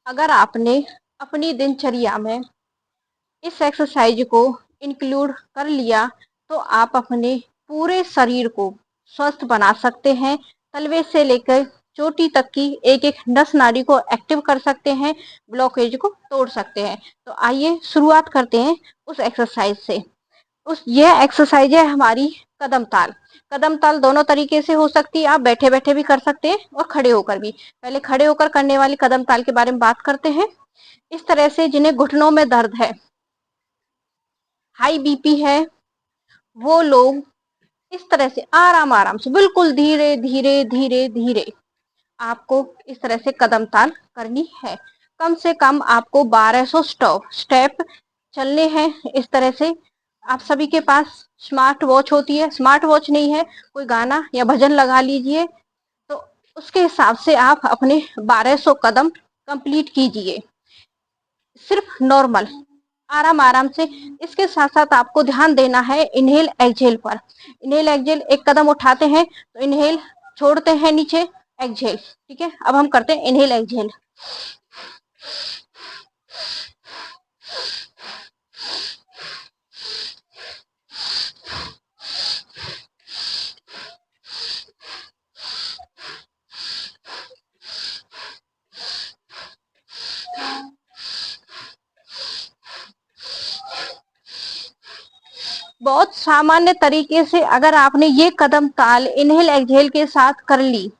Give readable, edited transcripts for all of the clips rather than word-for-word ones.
अगर आपने अपनी दिनचर्या में इस एक्सरसाइज को इंक्लूड कर लिया तो आप अपने पूरे शरीर को स्वस्थ बना सकते हैं। तलवे से लेकर चोटी तक की एक एक नस नाड़ी को एक्टिव कर सकते हैं, ब्लॉकेज को तोड़ सकते हैं। तो आइए शुरुआत करते हैं उस एक्सरसाइज से। यह एक्सरसाइज है हमारी कदम ताल। कदम ताल दोनों तरीके से हो सकती है, आप बैठे बैठे भी कर सकते हैं और खड़े होकर भी। पहले खड़े होकर करने वाली कदम ताल के बारे में बात करते हैं। इस तरह से जिन्हें घुटनों में दर्द है, हाई बीपी है, वो लोग इस तरह से आराम आराम से, बिल्कुल धीरे धीरे धीरे धीरे आपको इस तरह से कदम ताल करनी है। कम से कम आपको 1200 स्टेप चलने हैं। इस तरह से आप सभी के पास स्मार्ट वॉच होती है, स्मार्ट वॉच नहीं है कोई गाना या भजन लगा लीजिए, तो उसके हिसाब से आप अपने 1200 कदम कंप्लीट कीजिए, सिर्फ नॉर्मल आराम आराम से। इसके साथ साथ आपको ध्यान देना है इनहेल एक्सहेल पर। इनहेल एक्सहेल, एक कदम उठाते हैं तो इनहेल, छोड़ते हैं नीचे, एक्सहेल। ठीक है, अब हम करते हैं इनहेल एक्सहेल। बहुत सामान्य तरीके से अगर आपने ये कदम ताल इनहेल एक्सहेल के साथ कर ली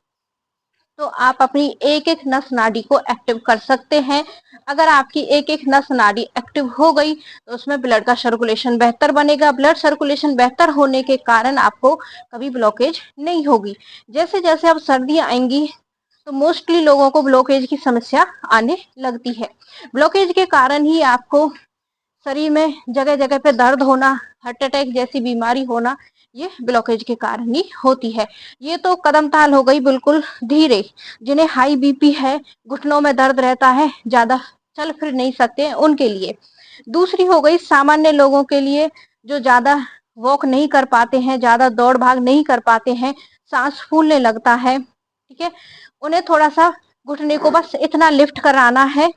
तो आप अपनी एक एक नस नाड़ी को एक्टिव कर सकते हैं। अगर आपकी एक एक नस नाड़ी एक्टिव हो गई तो उसमें ब्लड का सर्कुलेशन बेहतर बनेगा। ब्लड सर्कुलेशन बेहतर होने के कारण आपको कभी ब्लॉकेज नहीं होगी। जैसे जैसे अब सर्दियां आएंगी तो मोस्टली लोगों को ब्लॉकेज की समस्या आने लगती है। ब्लॉकेज के कारण ही आपको शरीर में जगह जगह पे दर्द होना, हार्ट अटैक जैसी बीमारी होना, ये ब्लॉकेज के कारण ही होती है। ये तो कदम ताल हो गई बिल्कुल धीरे। जिन्हें हाई बीपी है, घुटनों में दर्द रहता है, ज्यादा चल फिर नहीं सकते, उनके लिए। दूसरी हो गई सामान्य लोगों के लिए, जो ज्यादा वॉक नहीं कर पाते हैं, ज्यादा दौड़ भाग नहीं कर पाते हैं, सांस फूलने लगता है, ठीक है, उन्हें थोड़ा सा घुटने को बस इतना लिफ्ट कराना है।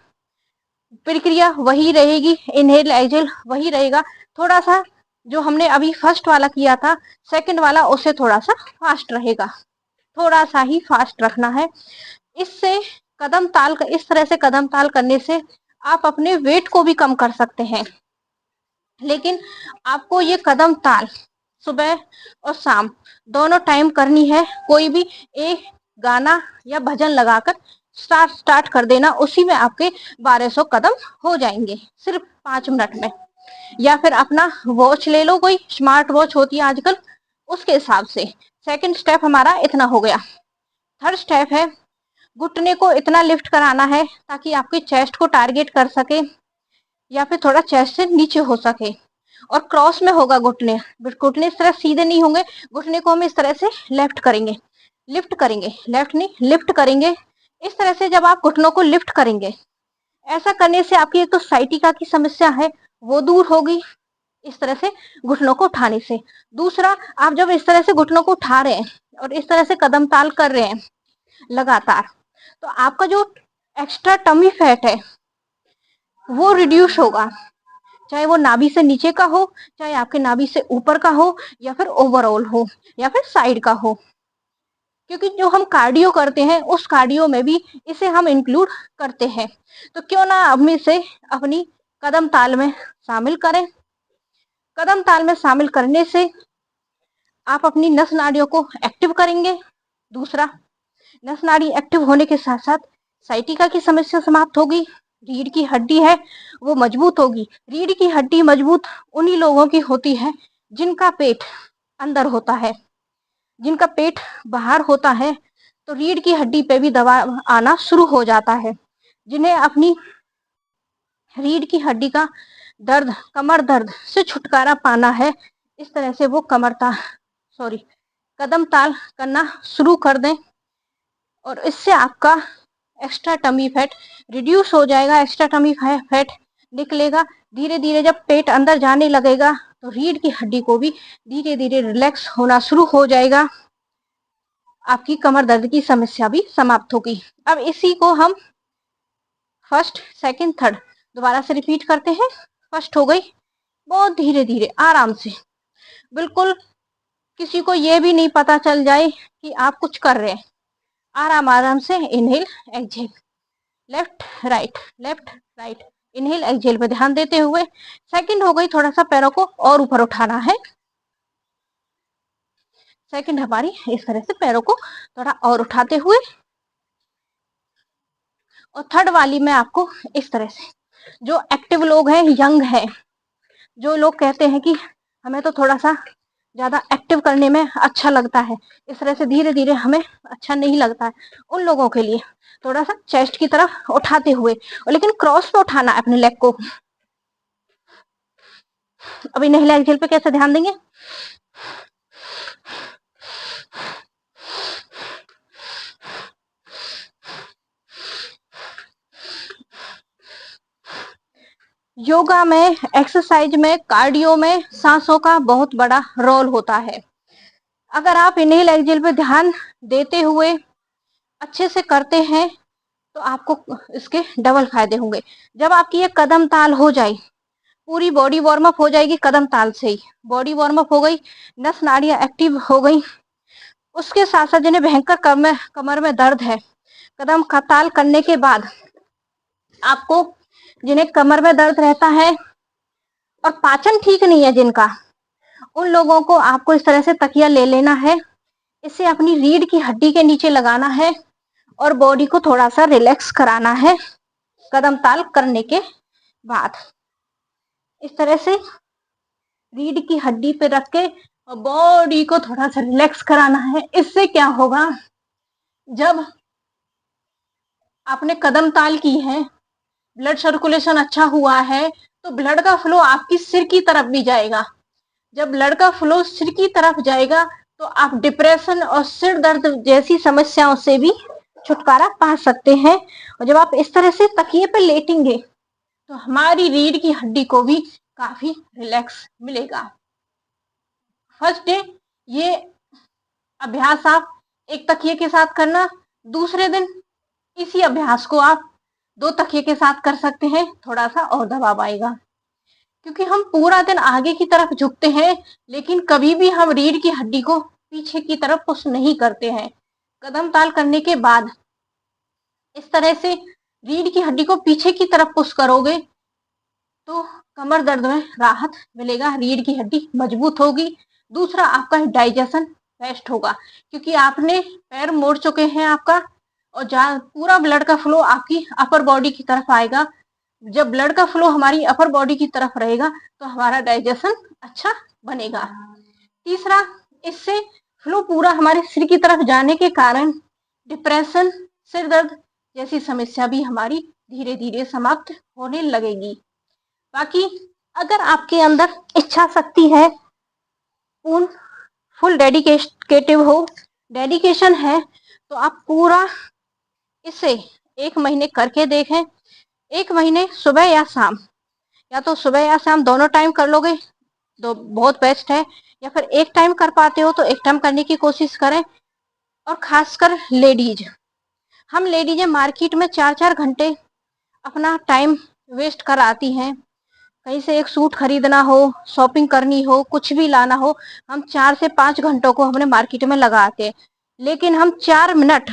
प्रक्रिया वही रहेगी, इनहेल एक्सहेल वही रहेगा। थोड़ा सा जो हमने अभी फर्स्ट वाला किया था, सेकंड वाला उससे थोड़ा सा फास्ट रहेगा, थोड़ा सा ही फास्ट रखना है। इससे कदम ताल, इस तरह से कदम ताल करने से आप अपने वेट को भी कम कर सकते हैं। लेकिन आपको ये कदम ताल सुबह और शाम दोनों टाइम करनी है। कोई भी एक गाना या भजन लगाकर स्टार्ट कर देना, उसी में आपके 1200 कदम हो जाएंगे सिर्फ 5 मिनट में। या फिर अपना वॉच ले लो, कोई स्मार्ट वॉच होती है आजकल, उसके हिसाब से। सेकंड स्टेप हमारा इतना हो गया। थर्ड स्टेप है घुटने को इतना लिफ्ट कराना है ताकि आपके चेस्ट को टारगेट कर सके या फिर थोड़ा चेस्ट से नीचे हो सके, और क्रॉस में होगा घुटने। घुटने इस तरह सीधे नहीं होंगे, घुटने को हम इस तरह से लेफ्ट करेंगे, लिफ्ट करेंगे, लेफ्ट नहीं लिफ्ट करेंगे। इस तरह से जब आप घुटनों को लिफ्ट करेंगे, ऐसा करने से आपकी एक तो साइटिका की समस्या है वो दूर होगी, इस तरह से घुटनों को उठाने से। दूसरा, आप जब इस तरह से घुटनों को उठा रहे हैं और इस तरह से कदम ताल कर रहे हैं लगातार, तो आपका जो एक्स्ट्रा टमी फैट है वो रिड्यूस होगा, चाहे वो नाभि से नीचे का हो, चाहे आपके नाभि से ऊपर का हो, या फिर ओवरऑल हो, या फिर साइड का हो। क्योंकि जो हम कार्डियो करते हैं उस कार्डियो में भी इसे हम इंक्लूड करते हैं। तो क्यों ना हम इसे अपनी कदम ताल में शामिल करें। कदम ताल में शामिल करने से आप अपनी नस नाड़ियों को एक्टिव करेंगे। दूसरा, नस नाड़ी एक्टिव होने के साथ साथ साइटिका की समस्या समाप्त होगी। रीढ़ की हड्डी है वो मजबूत होगी। रीढ़ की हड्डी मजबूत उन्हीं लोगों की होती है जिनका पेट अंदर होता है, जिनका पेट बाहर होता है तो रीढ़ की हड्डी पे भी दबाव आना शुरू हो जाता है। जिन्हें अपनी रीढ़ की हड्डी का दर्द, कमर दर्द से छुटकारा पाना है, इस तरह से वो कदम ताल करना शुरू कर दें, और इससे आपका एक्स्ट्रा टमी फैट रिड्यूस हो जाएगा। एक्स्ट्रा टमी फैट निकलेगा। धीरे धीरे जब पेट अंदर जाने लगेगा तो रीढ़ की हड्डी को भी धीरे धीरे रिलैक्स होना शुरू हो जाएगा। आपकी कमर दर्द की समस्या भी समाप्त होगी। अब इसी को हम फर्स्ट, सेकंड, थर्ड, दोबारा से रिपीट करते हैं। फर्स्ट हो गई, बहुत धीरे धीरे आराम से, बिल्कुल किसी को ये भी नहीं पता चल जाए कि आप कुछ कर रहे हैं। आराम आराम से inhale exhale, left right, left right, inhale exhale पे ध्यान देते हुए। सेकंड हो गई, थोड़ा सा पैरों को और ऊपर उठाना है। सेकंड हमारी इस तरह से पैरों को थोड़ा और उठाते हुए। और थर्ड वाली में आपको इस तरह से, जो एक्टिव लोग हैं, यंग है, जो लोग कहते हैं कि हमें तो थोड़ा सा ज्यादा एक्टिव करने में अच्छा लगता है, इस तरह से धीरे धीरे हमें अच्छा नहीं लगता है, उन लोगों के लिए थोड़ा सा चेस्ट की तरफ उठाते हुए, और लेकिन क्रॉस पे उठाना है अपने लेग को। अभी इनहेल एक्सहेल पे कैसे ध्यान देंगे। योगा में, एक्सरसाइज में, कार्डियो में सांसों का बहुत बड़ा रोल होता है। अगर आप इनहेल एक्सहेल पे ध्यान देते हुए अच्छे से करते हैं तो आपको इसके डबल फायदे होंगे। जब आपकी ये कदम ताल हो जाए, पूरी बॉडी वार्म अप हो जाएगी कदम ताल से ही, बॉडी वार्म अप हो गई, नस नाड़ियां एक्टिव हो गई। उसके साथ साथ जिन्हें भयंकर कमर में दर्द है, कदम का ताल करने के बाद आपको, जिन्हें कमर में दर्द रहता है और पाचन ठीक नहीं है जिनका, उन लोगों को आपको इस तरह से तकिया ले लेना है, इसे अपनी रीढ़ की हड्डी के नीचे लगाना है और बॉडी को थोड़ा सा रिलैक्स कराना है कदम ताल करने के बाद। इस तरह से रीढ़ की हड्डी पे रख के और बॉडी को थोड़ा सा रिलैक्स कराना है। इससे क्या होगा, जब आपने कदम ताल की है, ब्लड सर्कुलेशन अच्छा हुआ है, तो ब्लड का फ्लो आपकी सिर की तरफ भी जाएगा। जब ब्लड का फ्लो सिर की तरफ जाएगा तो आप डिप्रेशन और सिर दर्द जैसी समस्याओं से भी छुटकारा पा सकते हैं। और जब आप इस तरह से तकिए पे लेटेंगे तो हमारी रीढ़ की हड्डी को भी काफी रिलैक्स मिलेगा। फर्स्ट डे ये अभ्यास आप एक तकिए के साथ करना, दूसरे दिन इसी अभ्यास को आप 2 तकिए के साथ कर सकते हैं, थोड़ा सा और दबाव आएगा। क्योंकि हम पूरा दिन आगे की तरफ झुकते हैं लेकिन कभी भी हम रीढ़ की हड्डी को पीछे की तरफ पुश नहीं करते हैं। कदम ताल करने के बाद इस तरह से रीढ़ की हड्डी को पीछे की तरफ पुश करोगे तो कमर दर्द में राहत मिलेगा, रीढ़ की हड्डी मजबूत होगी। दूसरा, आपका डाइजेशन बेस्ट होगा क्योंकि आपने पैर मोड़ चुके हैं आपका, और पूरा ब्लड का फ्लो आपकी अपर बॉडी की तरफ आएगा। जब ब्लड का फ्लो हमारी अपर बॉडी की तरफ रहेगा तो हमारा डाइजेशन अच्छा बनेगा। तीसरा, इससे फ्लो पूरा हमारे सिर की तरफ जाने के कारण डिप्रेशन, सिर दर्द जैसी समस्या भी हमारी धीरे धीरे समाप्त होने लगेगी। बाकी अगर आपके अंदर इच्छा शक्ति है, पूर्ण फुल डेडिकेशन है, तो आप पूरा इसे 1 महीने करके देखें। 1 महीने सुबह या शाम, या तो सुबह या शाम दोनों टाइम कर लोगे तो बहुत बेस्ट है, या फिर एक टाइम कर पाते हो तो एक टाइम करने की कोशिश करें। और खासकर लेडीज, हम लेडीज मार्केट में 4-4 घंटे अपना टाइम वेस्ट कर आती हैं। कहीं से एक सूट खरीदना हो, शॉपिंग करनी हो, कुछ भी लाना हो, हम 4 से 5 घंटों को हमने मार्केट में लगाते हैं। लेकिन हम 4 मिनट,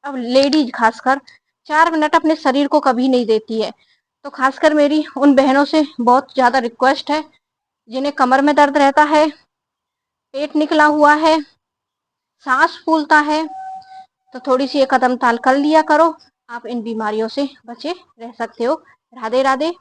अब लेडीज खासकर 4 मिनट अपने शरीर को कभी नहीं देती है। तो खासकर मेरी उन बहनों से बहुत ज्यादा रिक्वेस्ट है जिन्हें कमर में दर्द रहता है, पेट निकला हुआ है, सांस फूलता है, तो थोड़ी सी ये कदम ताल कर लिया करो, आप इन बीमारियों से बचे रह सकते हो। राधे राधे।